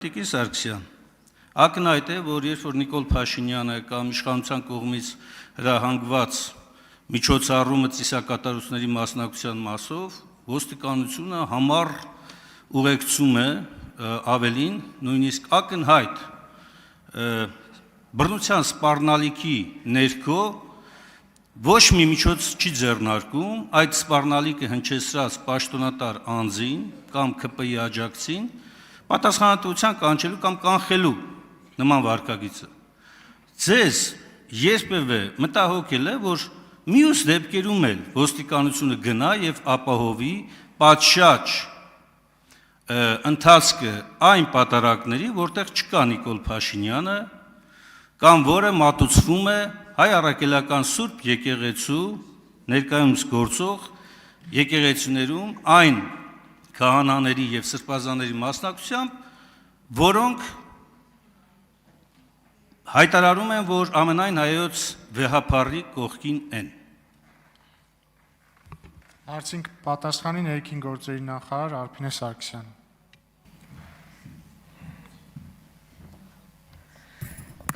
Տիկին Սարգսյան, ակնհայտ է, որ երբ որ Նիկոլ Փաշինյանը կամ իշխանության կողմից հրահանգված միջոցառումը ծիսակատարությունների մասնակցության մասով ոստիկանությունը համառ ուղեկցում է ավելին, նույնիսկ ակնհայտ բռնության սպառնալիքի ներքո ոչ մի միջոց չի ձեռնարկում այդ սպառնալիքը հնչեցրած պաշտոնատար անձին կամ ՔՊ-ի աջակցին պատասխանատվության կանչելու կամ կանխելու նման վարքագիծը։ Ձեզ երբևէ մտահոգել է, որ մյուս դեպքերում էլ ոստիկանությունը գնա եւ ապահովի պատշաճ ընթացքը այն պատարակների, որտեղ չկա Նիկոլ Փաշինյանը, կամ որը մատուցվում է Հայ առաքելական Սուրբ եկեղեցու ներկայումս գործող եկեղեցիներում այն քահանաների եւ սրբազանների մասնակցությամբ, որոնք հայտարարում են, որ ամենայն հայոց վեհափառի կողքին են։ Հարցին պատասխանի ներքին գործերի նախարար Արփինե Սարգսյան։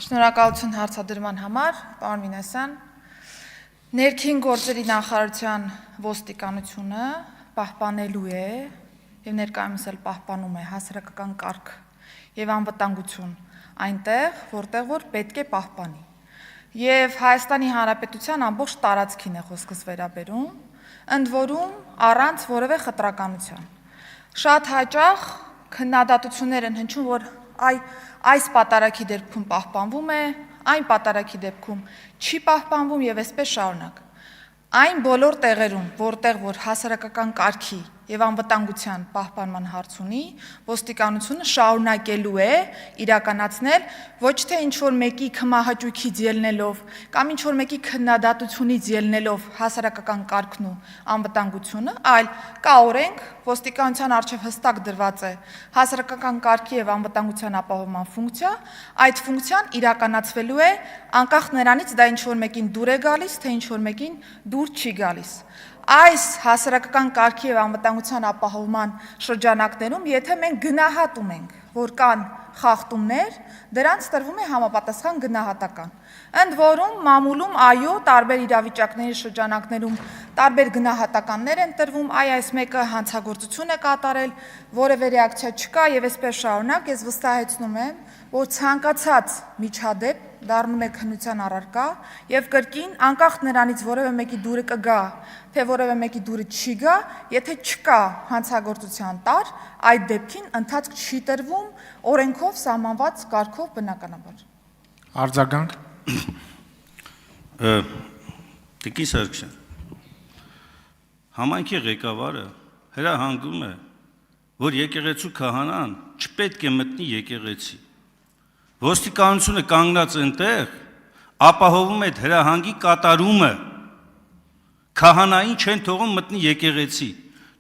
Շնորհակալություն հարցադրման համար, պարոն Մինասյան։ Ներքին գործերի նախարարության ոստիկանությունը պահպանելու է եւ ներկայումս էլ պահպանում է հասարակական կարգ եւ անվտանգություն այնտեղ, որտեղ որ պետք է պահպանի։ Եվ Հայաստանի Հանրապետության ամբողջ տարածքին է խոսքս վերաբերում, ընդ որում առանց որևէ խտրականության։ Շատ հաճախ քննադատություններ են հնչում, որ այս պատարագի դեպքում պահպանվում է, այն պատարագի դեպքում չի պահպանվում եւ այսպես շարունակ։ Այն բոլոր տեղերում, որտեղ որ հասարակական կարգի եւ անվտանգության պահպանման հարց ունի, ոստիկանությունը շարունակելու է իրականացնել ոչ թե ինչ-որ մեկի քմահաճույքից ելնելով կամ ինչ-որ մեկի քննադատությունից ելնելով հասարակական կարգն ու անվտանգությունը, այլ կա օրենք, ոստիկանության առջև հստակ դրված է հասարակական կարգի եւ անվտանգության ապահովման ֆունկցիա, այդ ֆունկցիան իրականացվելու է անկախ նրանից դա ինչ-որ մեկին դուր է գալիս, թե ինչ-որ մեկին դուր չի գալիս։ Այս հասարակական կարգի եւ անվտանգության ապահովման շրջանակներում, եթե մենք գնահատում ենք, որ կան խախտումներ, դրանց տրվում է համապատասխան գնահատական։ Ընդ որում մամուլում այո, տարբեր իրավիճակների շրջանակներում տարբեր գնահատականներ են տրվում, այս մեկը հանցագործություն է կատարել, որևէ ռեակցիա չկա եւ այսպես շարունակ, ես վստահեցնում եմ, որ ցանկացած միջադեպ դառնում է քննության առարկա եւ կրկին անկախ նրանից որևէ մեկի դուրը կգա, թե որևէ մեկի դուրը չի գա, եթե չկա հանցագործության տար, այդ դեպքին ընթացք չի տրվում օրենքով սահմանված կարգով բնականաբար։ Արձագանք։ Տիկին Սարգսյան, համայնքի ղեկավարը հրահանգում է, որ եկեղեցու քահանան չպետք է մտնի եկեղեցի։ Ոստիկանությունը կանգնած այնտեղ ապահովում է հրահանգի կատարումը, քահանային չեն թողում մտնի եկեղեցի։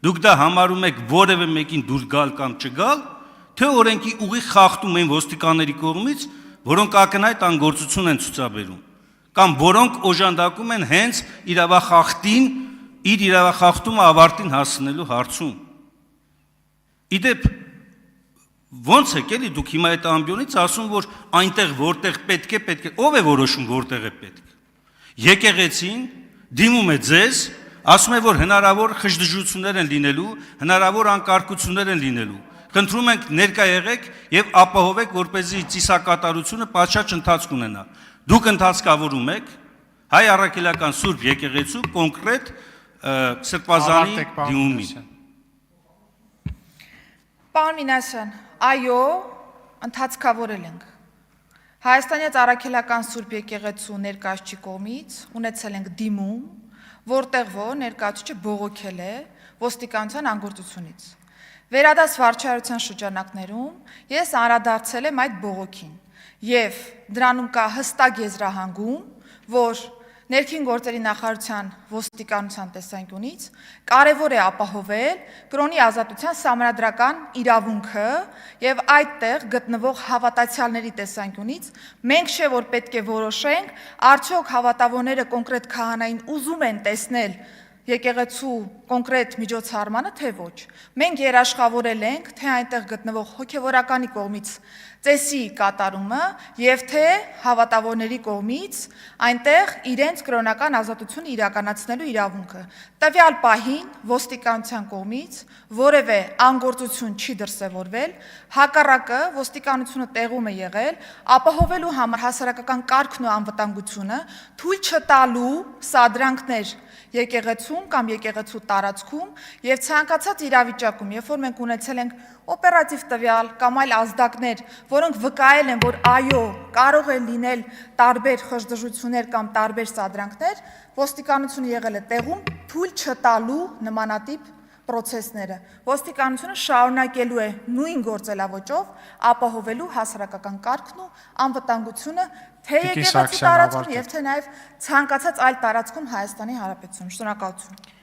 Դուք դա համարում եք որևէ մեկին դուր գալ կամ չգալ, թե օրենքի ուղիղ խախտում են ոստիկանների կողմից, որոնք ակնհայտ անգործություն են ցուցաբերում, կամ որոնք օժանդակում են հենց իրավախախտին իր իրավախախտումը ավարտին հասցնելու հարցում։ Իդեպ ոնց է կելի դուք հիմա այդ ամբիոնից ասում, որ այնտեղ որտեղ պետք է, ով է որոշում որտեղ է պետք։ Եկեղեցին դիմում է ձեզ, ասում է, որ հնարավոր խժդժություններ են լինելու, հնարավոր անկարգություններ են լինելու։ Խնդրում ենք ներկա եղեք եւ ապահովեք, որպեսզի ծիսակատարությունը պատշաճ ընթացք ունենա։ Դուք ընթացքավորում եք Հայ առաքելական Սուրբ եկեղեցու կոնկրետ սրբազանի դիմումին։ Պարոն Մինասյան, այո, ընթացքավորել ենք։ Հայաստանյան առաքելական Սուրբ եկեղեցու ներկայացուցիչ կողմից ունեցել ենք դիմում, որտեղ որ ներկայացուցիչը բողոքել է ոստիկանության անգործությունից։ Վերադաս վարչարության շրջանակներում ես անդրադարձել եմ այդ բողոքին եւ դրանում կա հստակ եզրահանգում, որ ներքին գործերի նախարարության ոստիկանության տեսանկյունից կարևոր է ապահովել կրոնի ազատության սահմանադրական իրավունքը եւ այդտեղ գտնվող հավատացյալների տեսանկյունից մենք չէ որ պետք է որոշենք արդյոք հավատավորները կոնկրետ քահանային ուզում են տեսնել եկեղեցու կոնկրետ միջոցառմանը, թե ոչ։ Մենք երաշխավորել ենք, թե այնտեղ գտնվող հոգևորականի կողմից ծեսի կատարումը եւ թե հավատավորների կողմից այնտեղ իրենց կրոնական ազատությունը իրականացնելու իրավունքը։ Տվյալ պահին ոստիկանության կողմից որևէ անգործություն չի դրսևորվել, հակառակը ոստիկանությունը տեղում է եղել ապահովելու համար հասարակական կարգն ու անվտանգությունը, թույլ չտալու սադրանքներ եկեղեցում կամ եկեղեցու տարածքում եւ ցանկացած իրավիճակում, երբ որ մենք ունեցել ենք օպերատիվ տվյալ կամ այլ ազդակներ, որոնք վկայել են, որ այո, կարող է լինել տարբեր խժդժություններ կամ տարբեր սադրանքներ, ոստիկանությունը եղել է տեղում թույլ չտալու նմանատիպ պրոցեսները։ Ոստիկանությունը շարունակելու է նույն գործելավոճով ապահովելու հասարակական կարգն ու անվտանգությունը թե եկեղեցի տարածքում եւ թե նաեւ ցանկացած այլ տարածքում Հայաստանի Հանրապետությունում։ Շնորհակալություն։